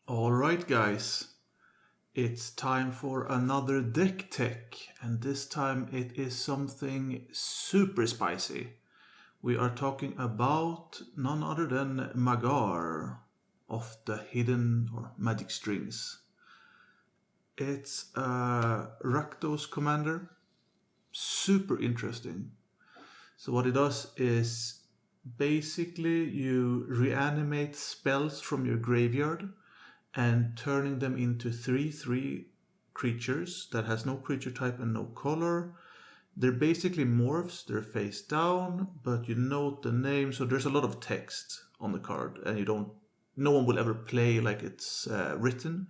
Alright guys, it's time for another DeckTech, and this time it is something super spicy. We are talking about none other than Magar of the Hidden or Magic Strings. It's a Rakdos commander, super interesting. So what it does is basically you reanimate spells from your graveyard and turning them into 3/3 creatures that has no creature type and no color. They're basically morphs, they're face down, but you note the name, so there's a lot of text on the card, and no one will ever play like it's written.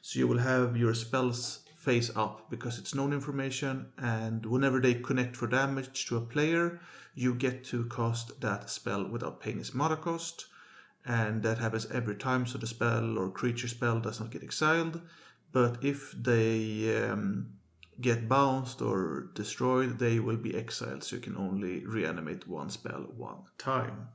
So you will have your spells face up because it's known information, and whenever they connect for damage to a player, you get to cast that spell without paying its mana cost. And that happens every time, so the spell or creature spell does not get exiled. But if they get bounced or destroyed, they will be exiled, so you can only reanimate one spell one time.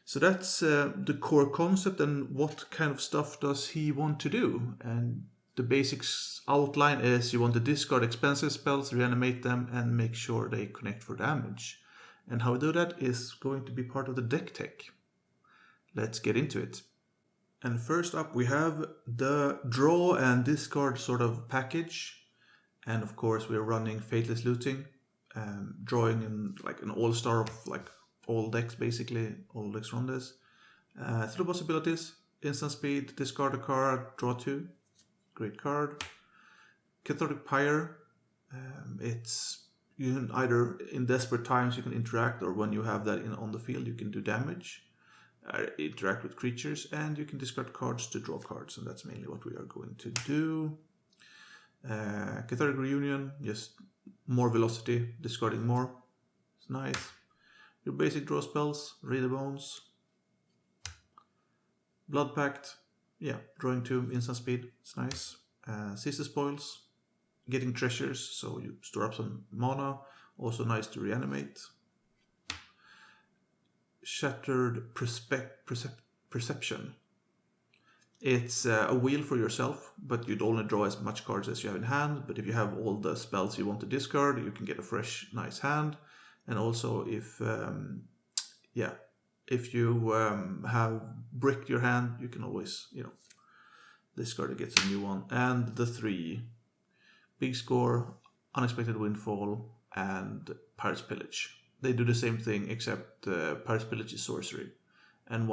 So that's the core concept, and what kind of stuff does he want to do? And the basic outline is you want to discard expensive spells, reanimate them, and make sure they connect for damage. And how we do that is going to be part of the DeckTech. Let's get into it. And first up we have the draw and discard sort of package. And of course we're running Fateless Looting, drawing in like an all-star of like all decks basically, all decks run this. Three possibilities: instant speed, discard a card, draw 2, great card. Cathartic Pyre, you can either in desperate times you can interact, or when you have that on the field you can do damage. Interact with creatures, and you can discard cards to draw cards, and that's mainly what we are going to do. Cathartic Reunion, just more velocity, discarding more. It's nice. Your basic draw spells, Raid the Bones. Blood Pact, yeah, drawing 2, instant speed, it's nice. Seize the Spoils, getting treasures, so you store up some mana, also nice to reanimate. Shattered Perception. It's a wheel for yourself, but you'd only draw as much cards as you have in hand. But if you have all the spells you want to discard, you can get a fresh, nice hand. And also, if you have bricked your hand, you can always discard it, gets a new one. And the 3: Big Score, Unexpected Windfall, and Pirate's Pillage. They do the same thing, except Pirate's Pillage is sorcery, and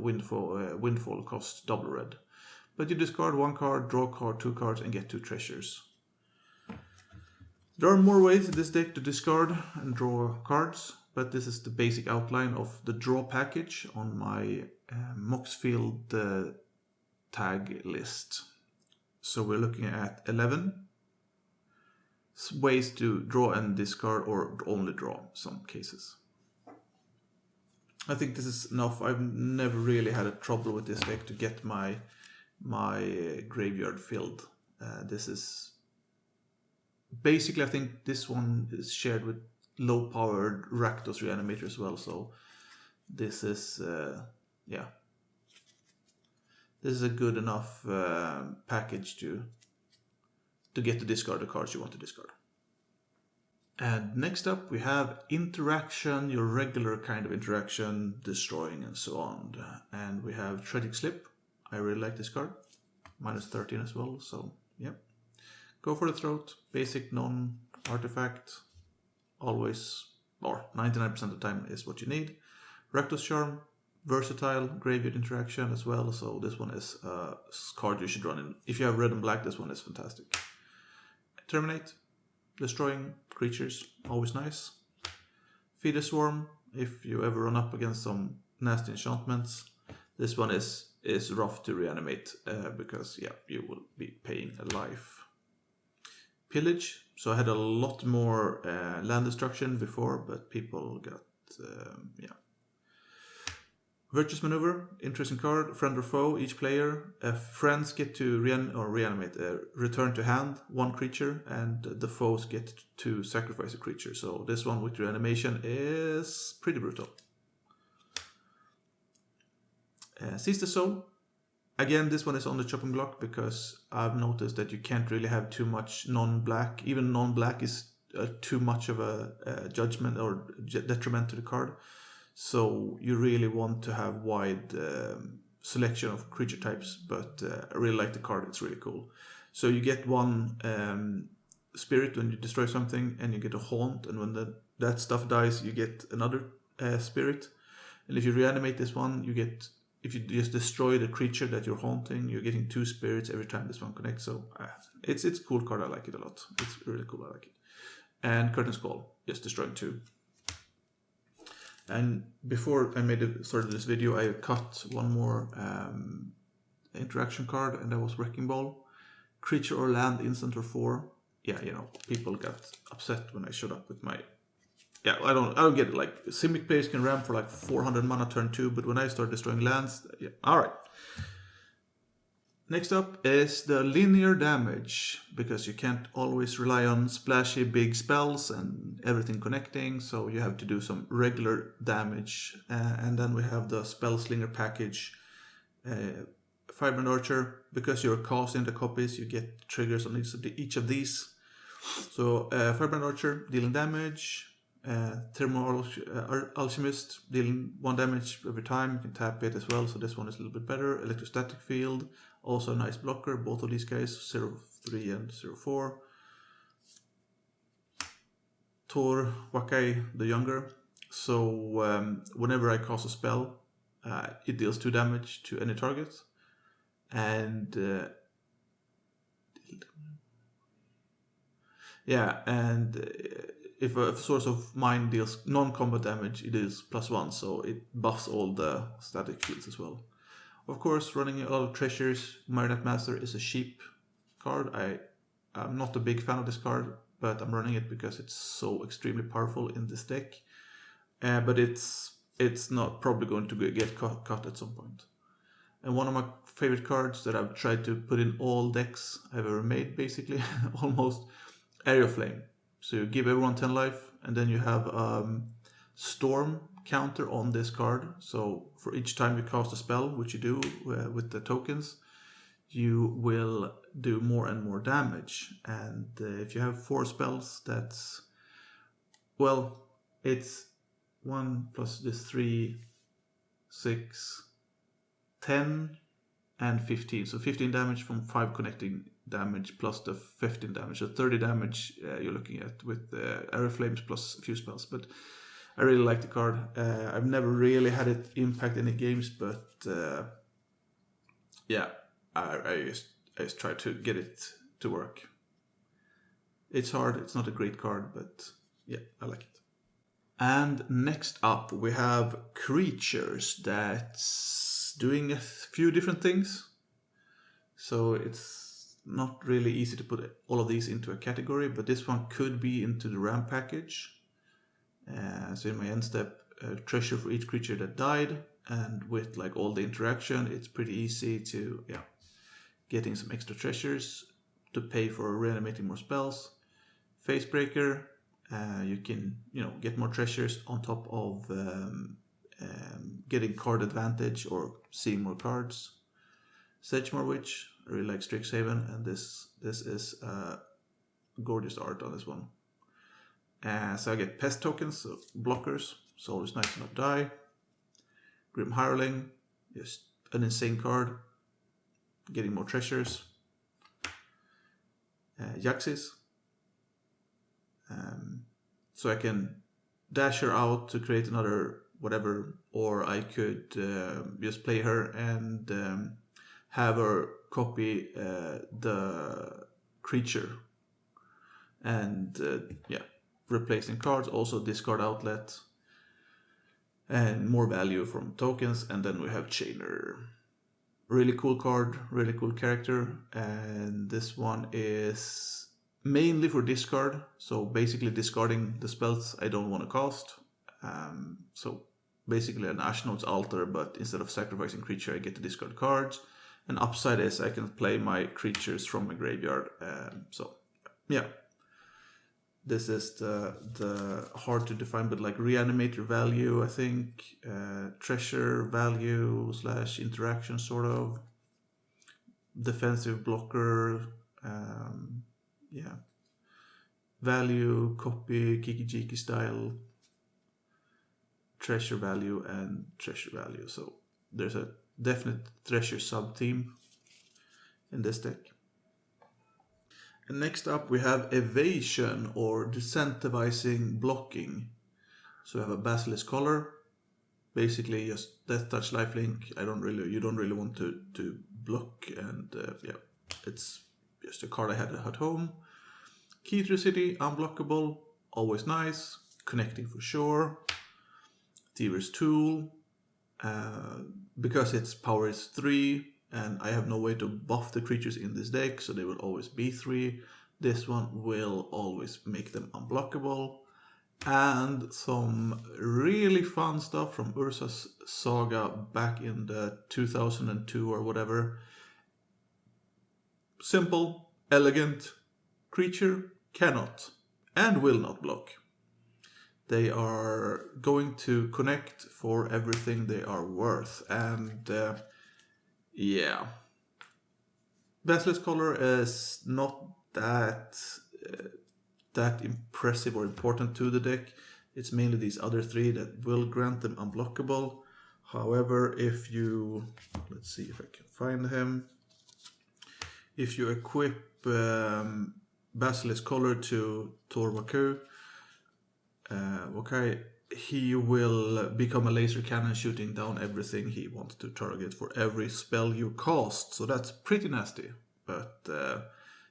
Windfall costs double red. But you discard 1 card, draw a card, 2 cards, and get 2 treasures. There are more ways in this deck to discard and draw cards, but this is the basic outline of the draw package on my Moxfield tag list. So we're looking at 11 ways to draw and discard, or only draw some cases. I think this is enough. I've never really had a trouble with this deck to get my graveyard filled. This is basically, I think this one is shared with low-powered Rakdos Reanimator as well. So this is this is a good enough package to get to discard the cards you want to discard. And next up we have interaction, your regular kind of interaction, destroying and so on. And we have Tragic Slip. I really like this card. -13 as well, so yeah. Go for the Throat, basic non-artifact, always, or 99% of the time is what you need. Rakdos Charm, versatile, graveyard interaction as well, so this one is a card you should run in. If you have red and black, this one is fantastic. Terminate, destroying creatures, always nice. Feed a Swarm, if you ever run up against some nasty enchantments. This one is rough to reanimate because you will be paying a life. Pillage, so I had a lot more land destruction before, but people got Virtuous Maneuver, interesting card. Friend or foe, each player. Friends get to reanimate, return to hand 1 creature, and the foes get to sacrifice a creature. So this one with reanimation is pretty brutal. Seize the Soul. Again, this one is on the chopping block because I've noticed that you can't really have too much non-black. Even non-black is too much of a judgment or detriment to the card. So you really want to have wide selection of creature types, but I really like the card. It's really cool. So you get one spirit when you destroy something, and you get a haunt, and when that stuff dies, you get another spirit. And if you reanimate this one, you get, if you just destroy the creature that you're haunting, you're getting 2 spirits every time this one connects. So it's a cool card. I like it a lot. It's really cool. I like it. And Curtain's Call, just destroying 2. And before I started this video, I cut one more interaction card, and that was Wrecking Ball. Creature or land, instant or 4. Yeah, you know, people got upset when I showed up with my... Yeah, I don't get it. Like, Simic players can ramp for like 400 mana turn 2, but when I start destroying lands, yeah, alright. Next up is the linear damage, because you can't always rely on splashy big spells and everything connecting, so you have to do some regular damage. And then we have the Spellslinger package. Firebrand Archer, because you're casting the copies, you get triggers on each of these. So Firebrand Archer, dealing damage. Thermal Alchemist, dealing 1 damage every time. You can tap it as well, so this one is a little bit better. Electrostatic Field, also a nice blocker. Both of these guys, 0-3 and 0-4. Thor Wakai the Younger. So whenever I cast a spell, it deals 2 damage to any target. And if a source of mine deals non-combat damage, it is +1, so it buffs all the static fields as well. Of course, running a lot of treasures, Marionette Master is a cheap card. I'm not a big fan of this card, but I'm running it because it's so extremely powerful in this deck. But it's not probably going to get cut at some point. And one of my favorite cards that I've tried to put in all decks I've ever made, basically, almost, Aerial Flame. So you give everyone 10 life, and then you have Storm counter on this card. So for each time you cast a spell, which you do with the tokens, you will do more and more damage. And if you have 4 spells, that's, well, it's 1 plus this 3, 6, 10, and 15. So 15 damage from 5 connecting damage plus the 15 damage. So 30 damage you're looking at with Aerial Flames plus a few spells. But I really like the card. I've never really had it impact any games, but yeah, I just try to get it to work. It's hard. It's not a great card, but yeah, I like it. And next up we have creatures that's doing a few different things. So it's not really easy to put all of these into a category, but this one could be into the RAM package. So in my end step, treasure for each creature that died, and with like all the interaction, it's pretty easy to getting some extra treasures to pay for reanimating more spells. Facebreaker, you can get more treasures on top of getting card advantage or seeing more cards. Sedgemoor Witch, I really like Strixhaven, and this is gorgeous art on this one. So I get pest tokens, so blockers, so always nice to not die. Grim Hireling, just an insane card, getting more treasures. Jaxis, so I can dash her out to create another whatever, or I could just play her and have her copy the creature and replacing cards, also discard outlet and more value from tokens. And then we have Chainer, really cool card, really cool character, and this one is mainly for discard, so basically discarding the spells I don't want to cast. So basically an Ashnote's Altar, but instead of sacrificing creature I get to discard cards. And upside is I can play my creatures from my graveyard. So yeah, This is the hard to define, but like reanimator value, I think, treasure value / interaction sort of, defensive blocker, yeah, value, copy, kiki-jiki style, treasure value, and treasure value. So there's a definite treasure sub-theme in this deck. And next up we have evasion or disincentivizing blocking. So we have a Basilisk Collar, basically just death touch lifelink. You don't really want to block, and yeah, it's just a card I had at home. Key to the city, unblockable, always nice, connecting for sure. Thiever's Tool, because its power is 3, and I have no way to buff the creatures in this deck, so they will always be 3. This one will always make them unblockable. And some really fun stuff from Urza's Saga back in the 2002 or whatever. Simple, elegant creature, cannot and will not block. They are going to connect for everything they are worth, and yeah. Basilisk Collar is not that impressive or important to the deck. It's mainly these other 3 that will grant them unblockable. However, if you, let's see if I can find him. If you equip Basilisk Collar to Torvaku, okay, he will become a laser cannon shooting down everything he wants to target for every spell you cast. So that's pretty nasty. But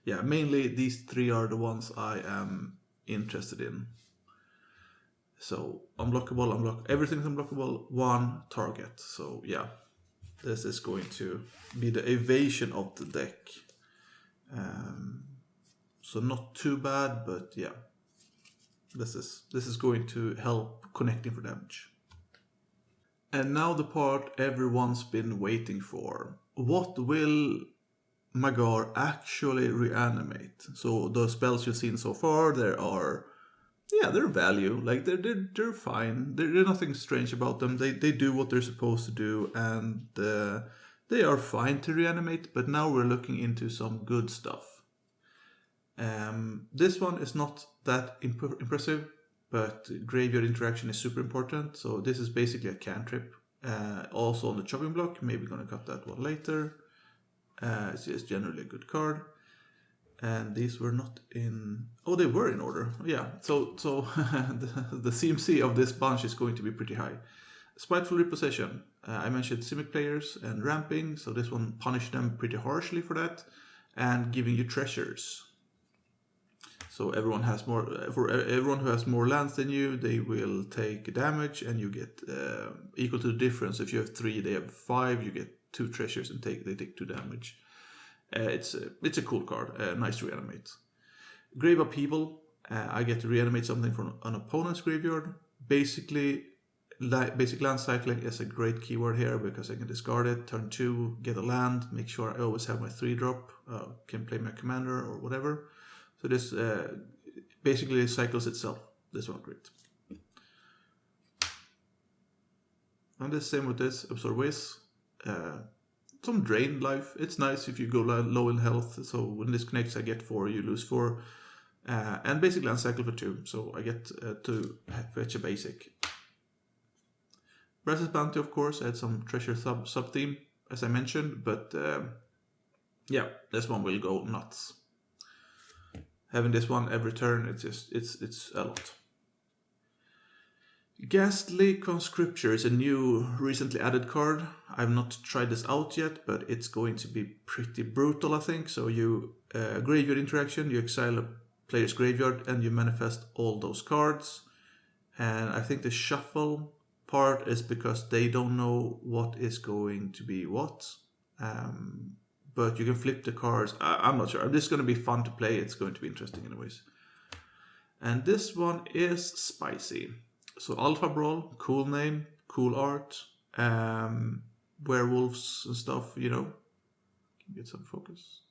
yeah, mainly these 3 are the ones I am interested in. So unblockable, everything's unblockable, 1 target. So yeah, this is going to be the evasion of the deck. So not too bad, but yeah. This is going to help connecting for damage. And now the part everyone's been waiting for. What will Magar actually reanimate? So the spells you've seen so far, they're value. Like they're fine. There's nothing strange about them. They do what they're supposed to do, and they are fine to reanimate. But now we're looking into some good stuff. This one is not that impressive, but graveyard interaction is super important. So this is basically a cantrip. Also on the chopping block, maybe gonna cut that one later. It's just generally a good card. And these were not in... Oh, they were in order. Yeah, so the CMC of this bunch is going to be pretty high. Spiteful Repossession. I mentioned Simic players and ramping, so this one punished them pretty harshly for that. And giving you treasures. So everyone has more. For everyone who has more lands than you, they will take damage, and you get equal to the difference. If you have 3, they have 5. You get 2 treasures, and they take 2 damage. It's a cool card. Nice to reanimate. Grave Upheaval. I get to reanimate something from an opponent's graveyard. Basic land cycling is a great keyword here because I can discard it. Turn 2, get a land. Make sure I always have my 3-drop. Can play my commander or whatever. So this basically cycles itself. This one, great. And the same with this, Absorb Whiz. Some drain life. It's nice if you go low in health. So when this connects, I get 4, you lose 4. And basically uncycle for 2. So I get to fetch a basic. Brass's Bounty, of course, I had some treasure sub-theme, as I mentioned. But yeah, this one will go nuts. Having this one every turn, it's a lot. Ghastly Conscripture is a new, recently added card. I've not tried this out yet, but it's going to be pretty brutal, I think. So you graveyard interaction, you exile a player's graveyard, and you manifest all those cards. And I think the shuffle part is because they don't know what is going to be what. But you can flip the cards. I'm not sure. This is going to be fun to play. It's going to be interesting anyways. And this one is spicy. So Alpha Brawl, cool name, cool art. Werewolves and stuff, you know. Can get some focus.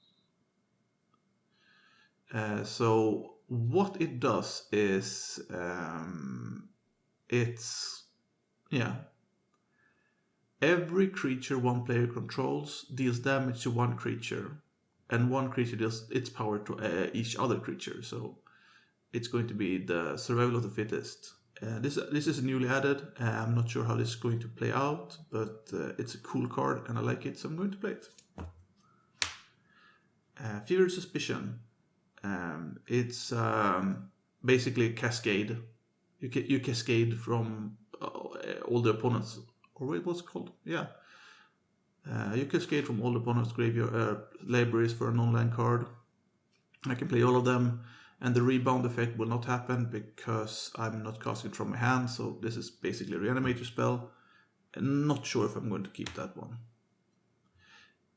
So what it does is every creature one player controls deals damage to one creature, and one creature deals its power to each other creature. So it's going to be the survival of the fittest. This is newly added. I'm not sure how this is going to play out, but it's a cool card and I like it, so I'm going to play it. Fever Suspicion. It's basically a cascade. You cascade from all the opponents. Or wait, what's it called? Yeah. You cascade from all the opponents' graveyard libraries for a non-land card. I can play all of them, and the rebound effect will not happen because I'm not casting from my hand, so this is basically a reanimator spell. I'm not sure if I'm going to keep that one.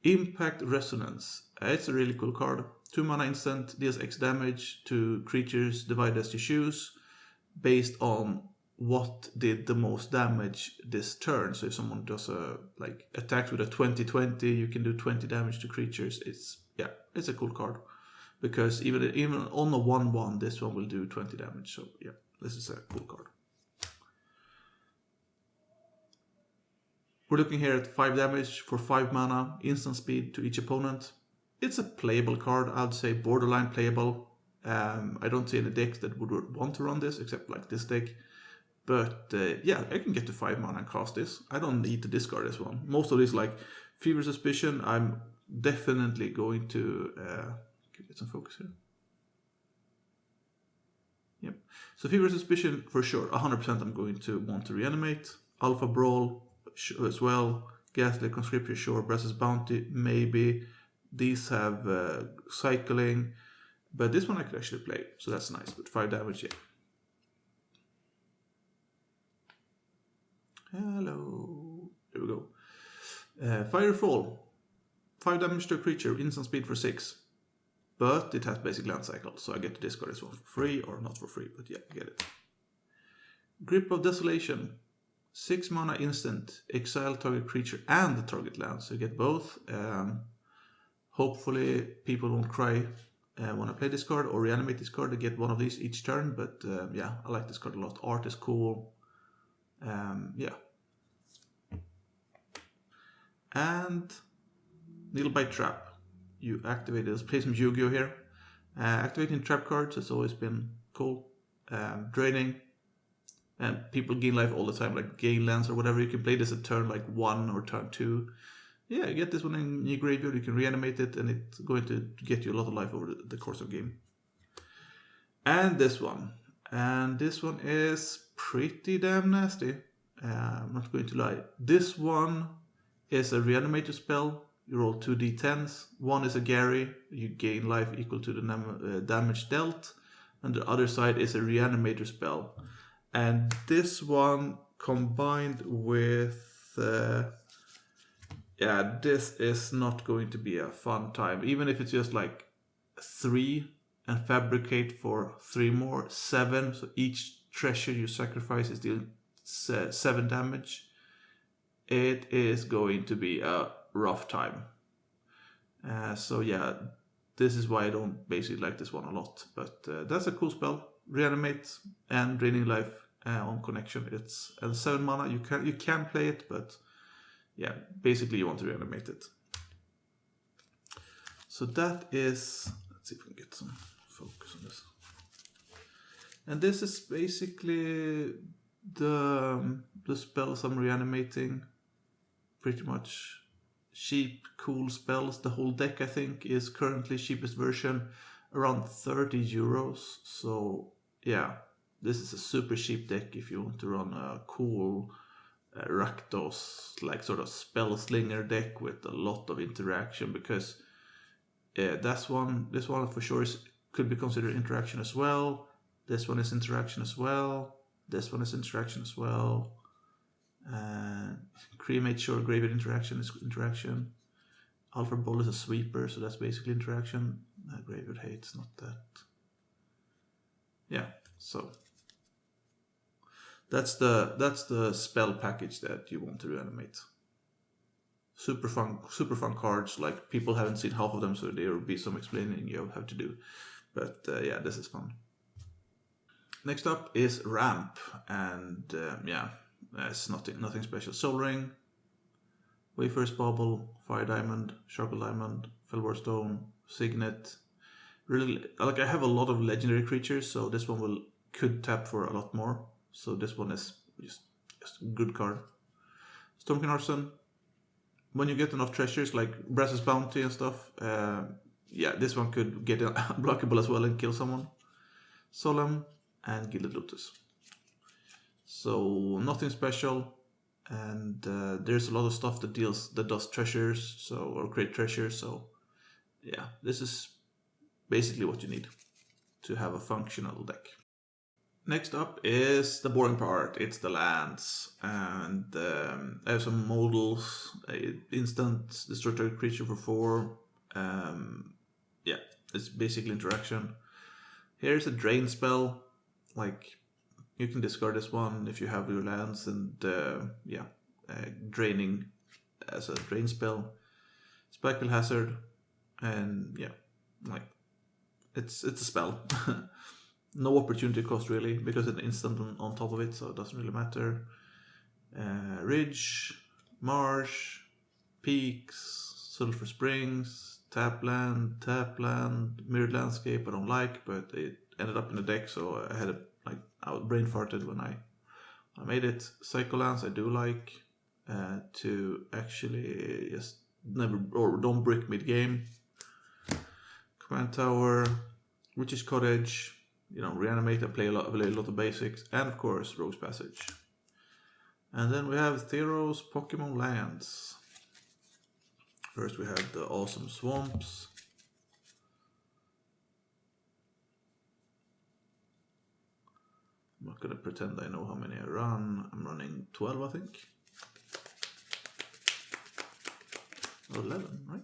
Impact Resonance. It's a really cool card. 2 mana instant, deals X damage to creatures divided as you choose, based on what did the most damage this turn. So if someone does attacks with a 20/20, you can do 20 damage to creatures. It's a cool card. Because even on a 1/1, this one will do 20 damage. So yeah, this is a cool card. We're looking here at 5 damage for 5 mana, instant speed to each opponent. It's a playable card, I'd say borderline playable. I don't see any decks that would want to run this, except like this deck. But I can get to 5 mana and cast this. I don't need to discard this one. Most of these, like Fever Suspicion, I'm definitely going to... get some focus here. Yep. So Fever Suspicion, for sure, 100% I'm going to want to reanimate. Alpha Brawl as well. Ghastly Conscriptor, sure. Brass's Bounty, maybe. These have cycling. But this one I could actually play, so that's nice. But 5 damage, yeah. Hello. There we go. Firefall. 5 damage to a creature, instant speed for 6. But it has basic land cycle, so I get to discard this one for free, or not for free, but yeah, I get it. Grip of Desolation. 6 mana instant, exile target creature and the target land, so you get both. Hopefully people won't cry when I play this card, or reanimate this card to get one of these each turn, but I like this card a lot. Art is cool. And Needlebite Trap. You activate this. Play some Yu-Gi-Oh here. Activating trap cards has always been cool. Draining. And people gain life all the time, like gain lands or whatever. You can play this at turn like 1 or turn 2. Yeah, you get this one in your graveyard, you can reanimate it, and it's going to get you a lot of life over the course of the game. And this one. And this one is pretty damn nasty. I'm not going to lie. This one is a reanimator spell. You roll 2 d10s. One is a Gary. You gain life equal to the damage dealt. And the other side is a reanimator spell. And this one combined with... this is not going to be a fun time. Even if it's just like 3 and fabricate for 3 more, 7. So each treasure you sacrifice is dealing 7 damage. It is going to be a rough time. This is why I don't basically like this one a lot. But that's a cool spell. Reanimate and draining life on connection. It's 7 mana. You can play it, but yeah, basically you want to reanimate it. So that is... Let's see if we can get some focus on this. And this is basically the spells I'm reanimating. Pretty much cheap, cool spells. The whole deck, I think, is currently cheapest version around 30 euros. So yeah, this is a super cheap deck if you want to run a cool Rakdos, like sort of Spellslinger deck with a lot of interaction, because this one for sure could be considered interaction as well. This one is interaction as well. This one is interaction as well. Cremate, sure, graveyard interaction is interaction. Alpha Ball is a sweeper, so that's basically interaction. Graveyard hate's not that. Yeah, so that's the spell package that you want to reanimate. Super fun cards. Like, people haven't seen half of them, so there will be some explaining you have to do. But yeah, this is fun. Next up is Ramp, and yeah, it's nothing special. Soul Ring, Wayfarer's Bauble, Fire Diamond, Charcoal Diamond, Felwar Stone, Signet. Really, like I have a lot of legendary creatures, so this one could tap for a lot more. So this one is just a good card. Stormkin Arson. When you get enough treasures like Brass's Bounty and stuff, yeah, this one could get unblockable as well and kill someone. Solemn and Gilded Lotus. So nothing special, and there's a lot of stuff that does treasures, or create treasures. So yeah, this is basically what you need to have a functional deck. Next up is the boring part. It's the lands, and I have some modals. Instant destroy target creature for 4. Yeah, it's basically interaction. Here's a drain spell. Like, you can discard this one if you have your lands, and yeah, draining as a drain spell. Spikebill Hazard, and yeah, like it's a spell. No opportunity cost really, because it's instant on top of it, so it doesn't really matter. Ridge, Marsh, Peaks, Sulphur Springs, tap land, Mirrored Landscape I don't like, but it ended up in the deck, so I had I brain farted when I made it. Psycholands I do like, to actually just never, or don't brick mid game. Command Tower, Witch's Cottage, reanimate and play a lot of basics, and of course Rogue's Passage. And then we have Theros Pokemon Lands. First we have the awesome Swamps. I'm not gonna pretend I know how many I run. I'm running 12, I think. 11, right?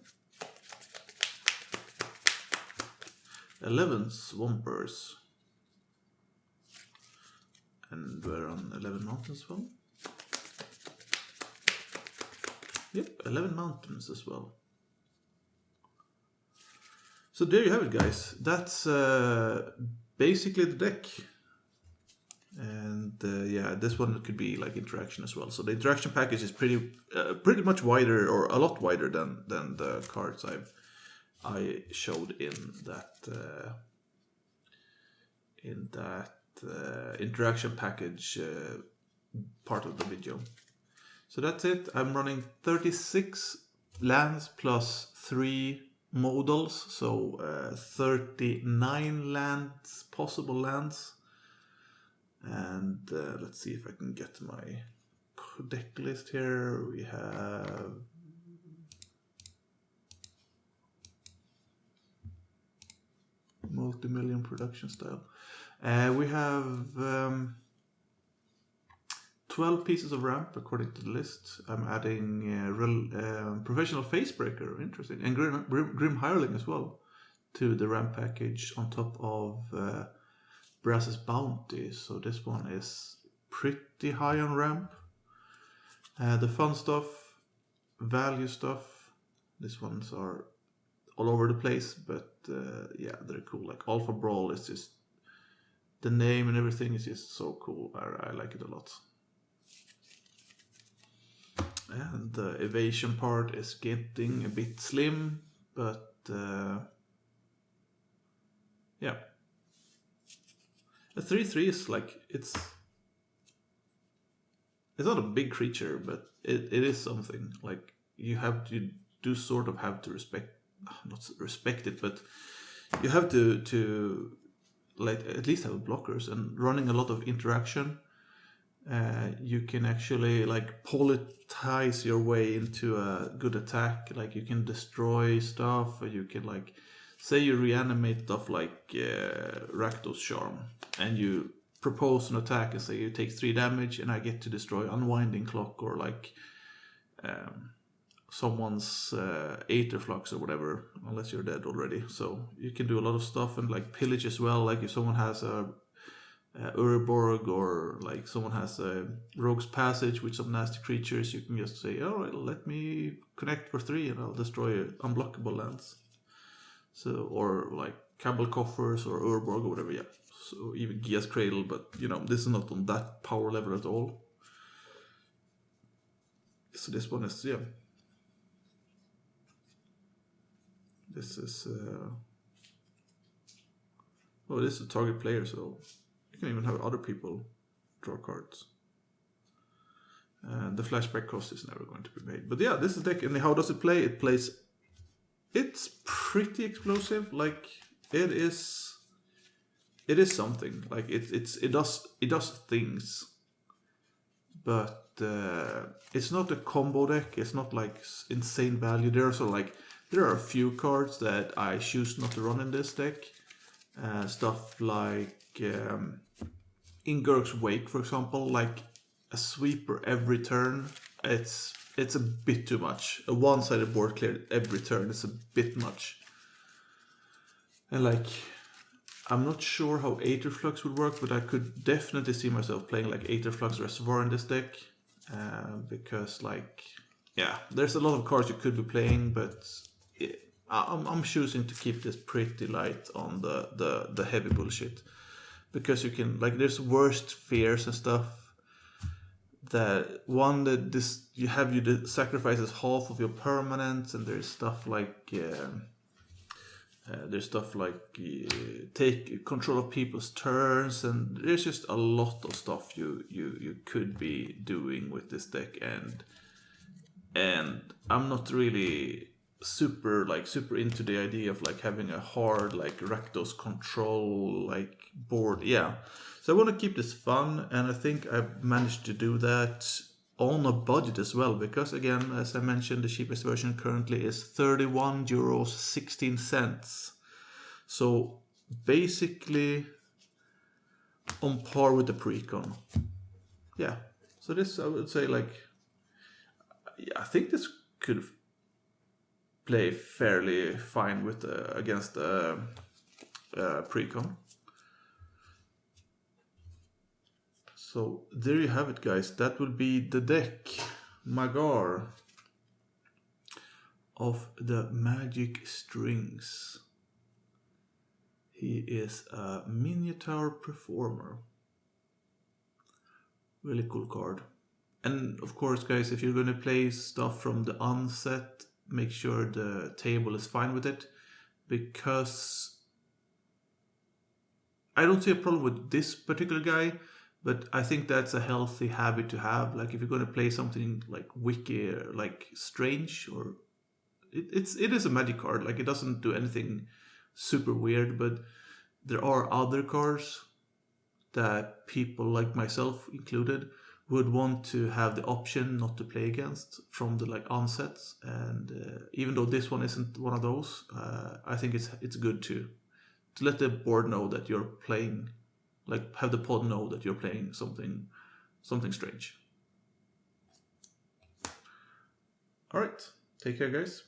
11 Swampers. And we're on 11 mountains as well. Yep, 11 mountains as well. So there you have it, guys. That's basically the deck. And yeah, this one could be like interaction as well. So the interaction package is pretty much wider, or a lot wider than the cards I showed in that interaction package part of the video. So that's it. I'm running 36 lands plus 3 modals, so 39 lands, possible lands. And let's see if I can get my deck list here. We have multi-million production style. We have 12 pieces of ramp according to the list. I'm adding professional facebreaker, interesting, and Grim Hireling as well to the ramp package on top of Brass's Bounty. So this one is pretty high on ramp. The fun stuff, value stuff, these ones are all over the place, but yeah, they're cool. Like Alpha Brawl is just, the name and everything is just so cool. I like it a lot. And the evasion part is getting a bit slim, but yeah. A 3/3 is like, it's not a big creature, but it is something. Like, you sort of have to not respect it, but you have to like at least have blockers, and running a lot of interaction. You can actually like politize your way into a good attack. Like, you can destroy stuff, or you can, like, say you reanimate stuff like Rakdos Charm, and you propose an attack and say you take 3 damage, and I get to destroy Unwinding Clock, or like someone's Aetherflux or whatever, unless you're dead already. So you can do a lot of stuff, and like pillage as well. Like if someone has a Urborg, or like someone has a Rogue's Passage with some nasty creatures, you can just say, all right, let me connect for 3 and I'll destroy unblockable lands. So, or like Cabal Coffers or Urborg or whatever, yeah. So even Gia's Cradle, but you know, this is not on that power level at all. So this one is, yeah. This is, oh, this is a target player, so you can even have other people draw cards. And the flashback cost is never going to be made. But yeah, this is deck, and how does it play? It plays, it's pretty explosive. Like it is something. Like it does things, but it's not a combo deck. It's not like insane value. There are a few cards that I choose not to run in this deck. Stuff like Ingurk's Wake, for example, like a sweeper every turn. It's a bit too much. A one-sided board clear every turn is a bit much. And like, I'm not sure how Aetherflux would work, but I could definitely see myself playing like Aetherflux Reservoir in this deck. Because like, yeah, there's a lot of cards you could be playing, but I'm choosing to keep this pretty light on the heavy bullshit. Because you can, like, there's worst fears and stuff. That one that this you sacrifices half of your permanents, and there's stuff like take control of people's turns, and there's just a lot of stuff you could be doing with this deck, and I'm not really super into the idea of like having a hard like Rakdos control like board. Yeah, so I want to keep this fun, and I think I've managed to do that on a budget as well, because again, as I mentioned, the cheapest version currently is €31.16. So basically on par with the precon. Yeah, so this, I would say, like, yeah, I think this could play fairly fine with against the precon. So there you have it, guys. That will be the deck Magar of the Magic Strings. He is a Minotaur Performer. Really cool card. And of course, guys, if you're going to play stuff from the onset, make sure the table is fine with it, because I don't see a problem with this particular guy, but I think that's a healthy habit to have. Like if you're going to play something like wiki, like strange, or it is a magic card. Like it doesn't do anything super weird, but there are other cards that people like myself included would want to have the option not to play against from the like onsets, and even though this one isn't one of those, I think it's good to let the board know that you're playing, like have the pod know that you're playing something strange. All right, take care, guys.